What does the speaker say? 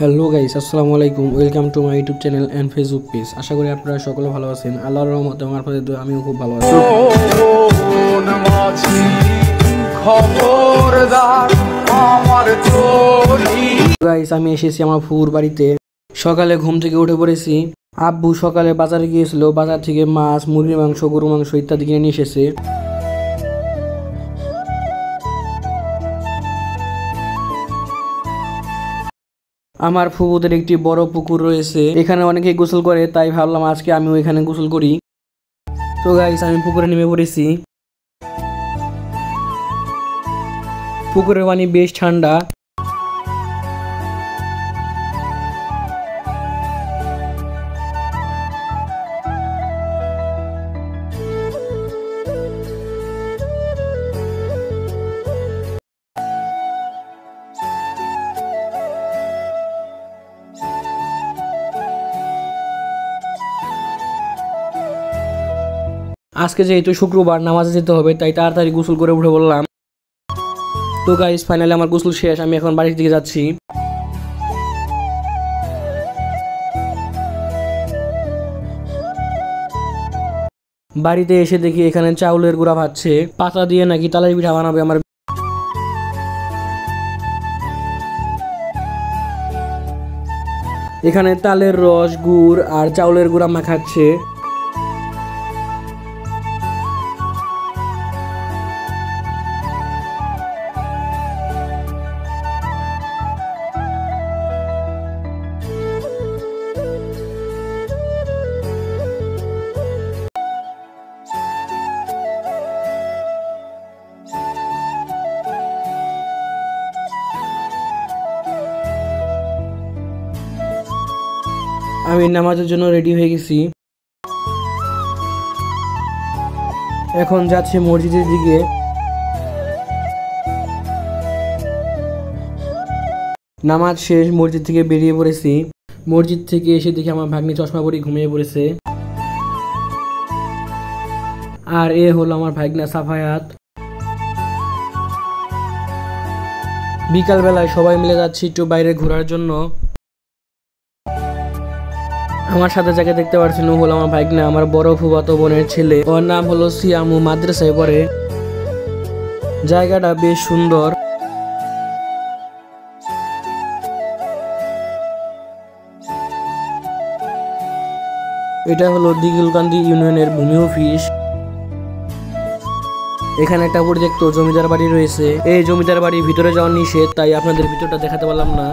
Hello guys, আসসালামু আলাইকুম। Welcome to my YouTube channel and Facebook page. আশা করি আপনারা সকলে ভালো আছেন। আল্লাহর রহমতে আমার প্রতি আমিও খুব ভালো আছি। গাইস, আমি এসেছি আমার ফুর বাড়িতে। সকালে ঘুম থেকে উঠে পড়েছি। আব্বু সকালে বাজারে গিয়েছিল, বাজার থেকে মাছ, মুরগির মাংস, গরু মাংস ইত্যাদি কিনে নিয়ে এসেছে। আমার ফুফুদের একটি বড় পুকুর রয়েছে, এখানে অনেকেই গোসল করে, তাই ভাবলাম আজকে আমিও এখানে গোসল করি। তো গাইস, আমি পুকুরে নেমে পড়েছি। পুকুরের পানি বেশ ঠান্ডা। আজকে যেহেতু শুক্রবার, নামাজে যেতে হবে, তাই তাড়াতাড়ি গোসল করে উঠে বললাম। তো গাইস, ফাইনালি আমার গোসল শেষ। আমি এখন বাড়ির দিকে যাচ্ছি। বাড়িতে এসে দেখি এখানে চাউলের গুঁড়া ভাজছে, পাতা দিয়ে নাকি তালের পিঠা বানাবে আমার। এখানে তালের রস, গুড় আর চাউলের গুঁড়া মাখাচ্ছে। আমি নামাজের জন্য রেডি হয়ে গেছি। এখন যাচ্ছি মসজিদের দিকে। নামাজ শেষ, মসজিদ থেকে বেরিয়ে পড়েছি। মসজিদ থেকে এসে দেখি আমার ভাগ্নি চশমা পরে ঘুমিয়ে পড়েছে। আর এ হলো আমার ভাগ্না সাফায়াত। বিকাল বেলায় সবাই মিলে যাচ্ছি একটু বাইরে ঘোরার জন্য। আমার সাথে যাকে দেখতে পাচ্ছেন ও হলো আমার ভাগ্না, আমার বড় ফুফাতো বোনের ছেলে। ওর নাম হলো সিয়ামু, মাদ্রাসায় পড়ে। জায়গাটা বেশ সুন্দর। এটা হলো দিগুলকান্দি ইউনিয়নের ভূমি অফিস। এখানে একটা পরিত্যক্ত জমিদার বাড়ি রয়েছে। এই জমিদার বাড়ির ভিতরে যাওয়া নিষেধ, তাই আপনাদের ভিতরটা দেখাতে পারলাম না।